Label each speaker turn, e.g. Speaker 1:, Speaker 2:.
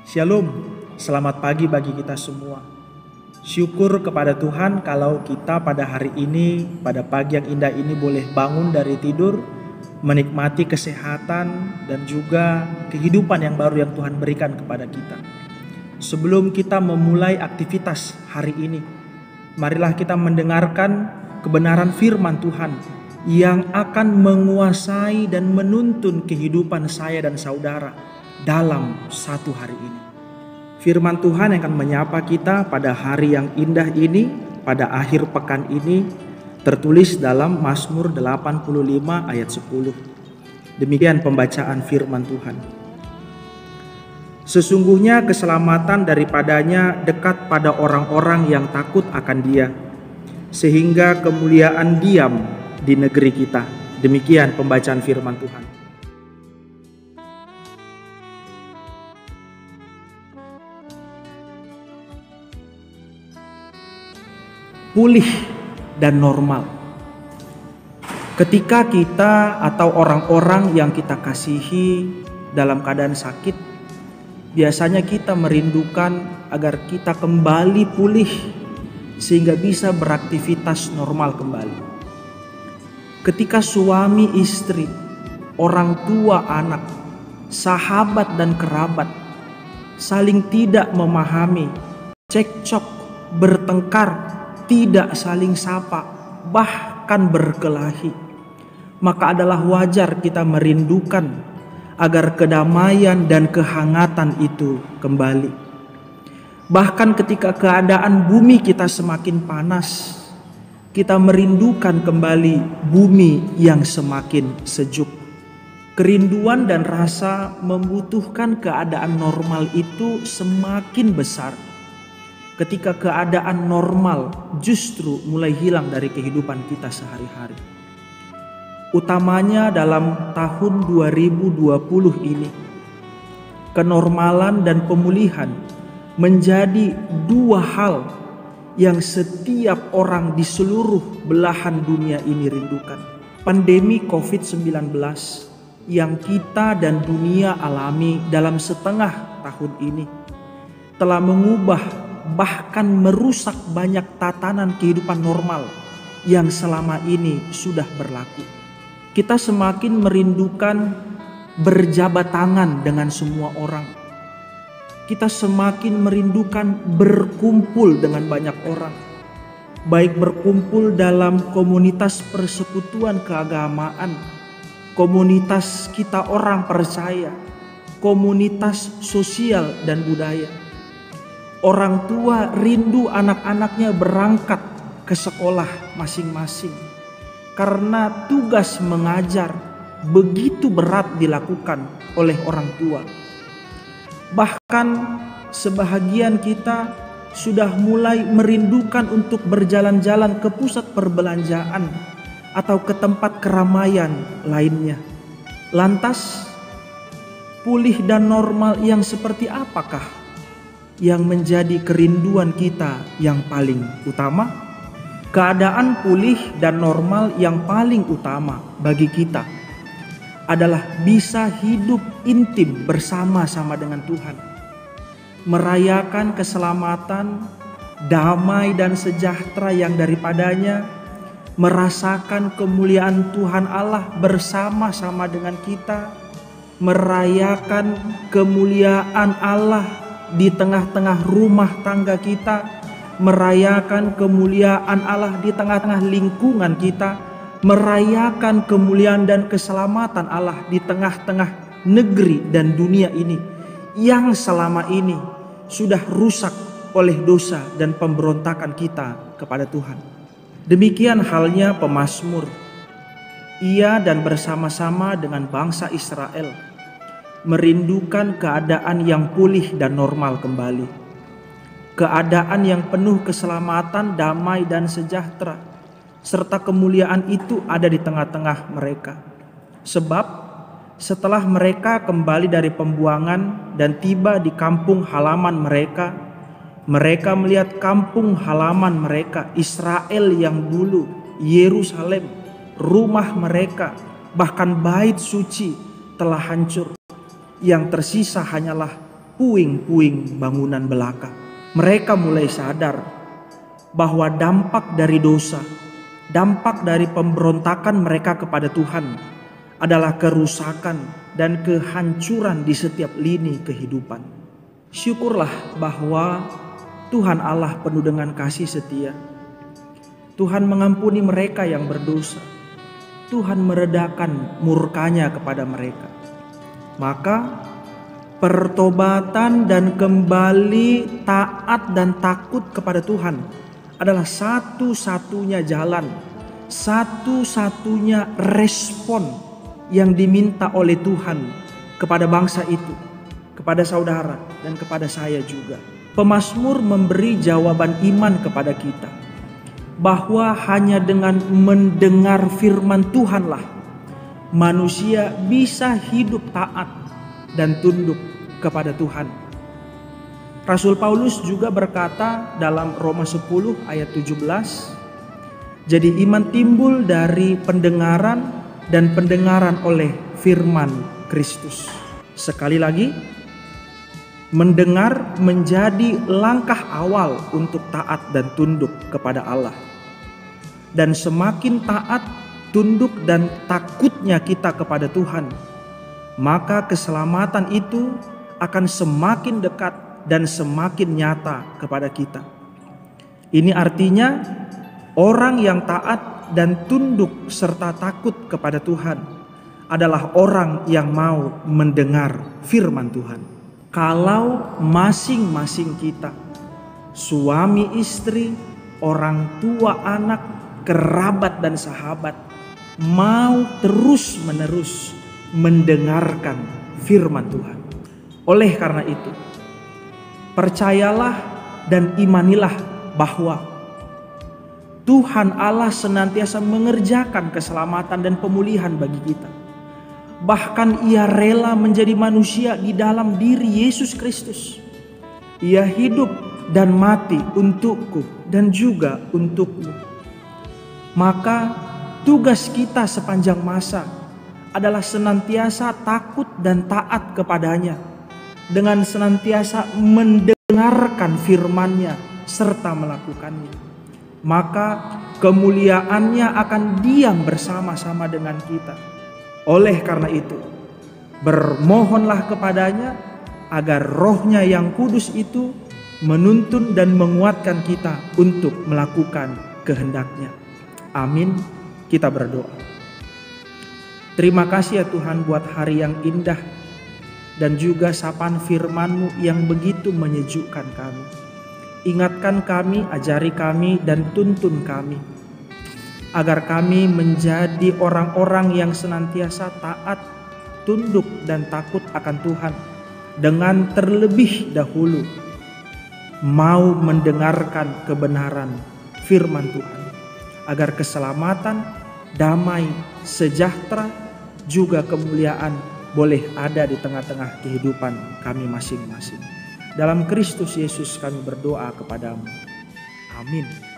Speaker 1: Shalom, selamat pagi bagi kita semua. Syukur kepada Tuhan kalau kita pada hari ini, pada pagi yang indah ini boleh bangun dari tidur, menikmati kesehatan dan juga kehidupan yang baru yang Tuhan berikan kepada kita. Sebelum kita memulai aktivitas hari ini, marilah kita mendengarkan kebenaran firman Tuhan yang akan menguasai dan menuntun kehidupan saya dan saudara dalam satu hari ini. Firman Tuhan yang akan menyapa kita pada hari yang indah ini, pada akhir pekan ini, tertulis dalam Mazmur 85 ayat 10. Demikian pembacaan firman Tuhan. Sesungguhnya keselamatan daripadanya dekat pada orang-orang yang takut akan Dia, sehingga kemuliaan diam di negeri kita. Demikian pembacaan firman Tuhan. Pulih dan normal. Ketika kita atau orang-orang yang kita kasihi dalam keadaan sakit, biasanya kita merindukan agar kita kembali pulih sehingga bisa beraktivitas normal kembali. Ketika suami istri, orang tua anak, sahabat dan kerabat saling tidak memahami, cekcok, bertengkar, tidak saling sapa, bahkan berkelahi, maka adalah wajar kita merindukan agar kedamaian dan kehangatan itu kembali. Bahkan ketika keadaan bumi kita semakin panas, kita merindukan kembali bumi yang semakin sejuk. Kerinduan dan rasa membutuhkan keadaan normal itu semakin besar ketika keadaan normal justru mulai hilang dari kehidupan kita sehari-hari. Utamanya dalam tahun 2020 ini, kenormalan dan pemulihan menjadi dua hal yang setiap orang di seluruh belahan dunia ini rindukan. Pandemi COVID-19 yang kita dan dunia alami dalam setengah tahun ini telah mengubah bahkan merusak banyak tatanan kehidupan normal yang selama ini sudah berlaku. Kita semakin merindukan berjabat tangan dengan semua orang. Kita semakin merindukan berkumpul dengan banyak orang. Baik berkumpul dalam komunitas persekutuan keagamaan, komunitas kita orang percaya, komunitas sosial dan budaya. Orang tua rindu anak-anaknya berangkat ke sekolah masing-masing karena tugas mengajar begitu berat dilakukan oleh orang tua. Bahkan sebahagian kita sudah mulai merindukan untuk berjalan-jalan ke pusat perbelanjaan atau ke tempat keramaian lainnya. Lantas, pulih dan normal yang seperti apakah yang menjadi kerinduan kita yang paling utama? Keadaan pulih dan normal yang paling utama bagi kita adalah bisa hidup intim bersama-sama dengan Tuhan, merayakan keselamatan, damai dan sejahtera yang daripadanya, merasakan kemuliaan Tuhan Allah bersama-sama dengan kita, merayakan kemuliaan Allah di tengah-tengah rumah tangga kita, merayakan kemuliaan Allah di tengah-tengah lingkungan kita, merayakan kemuliaan dan keselamatan Allah di tengah-tengah negeri dan dunia ini yang selama ini sudah rusak oleh dosa dan pemberontakan kita kepada Tuhan. Demikian halnya pemazmur. Ia dan bersama-sama dengan bangsa Israel merindukan keadaan yang pulih dan normal kembali. Keadaan yang penuh keselamatan, damai dan sejahtera, serta kemuliaan itu ada di tengah-tengah mereka. Sebab setelah mereka kembali dari pembuangan dan tiba di kampung halaman mereka, Mereka melihat kampung halaman mereka, Israel yang dulu, Yerusalem, rumah mereka, bahkan bait suci telah hancur. Yang tersisa hanyalah puing-puing bangunan belaka. Mereka mulai sadar bahwa dampak dari dosa, dampak dari pemberontakan mereka kepada Tuhan adalah kerusakan dan kehancuran di setiap lini kehidupan. Syukurlah bahwa Tuhan Allah penuh dengan kasih setia. Tuhan mengampuni mereka yang berdosa. Tuhan meredakan murkanya kepada mereka. Maka pertobatan dan kembali taat dan takut kepada Tuhan adalah satu-satunya jalan, satu-satunya respon yang diminta oleh Tuhan kepada bangsa itu, kepada saudara dan kepada saya juga. Pemazmur memberi jawaban iman kepada kita bahwa hanya dengan mendengar firman Tuhanlah manusia bisa hidup taat dan tunduk kepada Tuhan. Rasul Paulus juga berkata dalam Roma 10 ayat 17, jadi iman timbul dari pendengaran dan pendengaran oleh firman Kristus. Sekali lagi, mendengar menjadi langkah awal untuk taat dan tunduk kepada Allah. Dan semakin taat, tunduk dan takutnya kita kepada Tuhan, maka keselamatan itu akan semakin dekat dan semakin nyata kepada kita. Ini artinya orang yang taat dan tunduk serta takut kepada Tuhan adalah orang yang mau mendengar firman Tuhan. Kalau masing-masing kita, suami istri, orang tua anak, kerabat dan sahabat, mau terus-menerus mendengarkan firman Tuhan. Oleh karena itu, percayalah dan imanilah bahwa Tuhan Allah senantiasa mengerjakan keselamatan dan pemulihan bagi kita. Bahkan Ia rela menjadi manusia di dalam diri Yesus Kristus. Ia hidup dan mati untukku dan juga untukmu. Maka tugas kita sepanjang masa adalah senantiasa takut dan taat kepadanya, dengan senantiasa mendengarkan firman-Nya serta melakukannya. Maka kemuliaannya akan diam bersama-sama dengan kita. Oleh karena itu, bermohonlah kepadanya agar Roh-Nya yang kudus itu menuntun dan menguatkan kita untuk melakukan kehendak-Nya. Amin. Kita berdoa. Terima kasih ya Tuhan buat hari yang indah dan juga sapaan firman-Mu yang begitu menyejukkan kami. Ingatkan kami, ajari kami dan tuntun kami, agar kami menjadi orang-orang yang senantiasa taat, tunduk dan takut akan Tuhan, dengan terlebih dahulu mau mendengarkan kebenaran firman Tuhan, agar keselamatan, damai, sejahtera, juga kemuliaan boleh ada di tengah-tengah kehidupan kami masing-masing. Dalam Kristus Yesus kami berdoa kepadamu. Amin.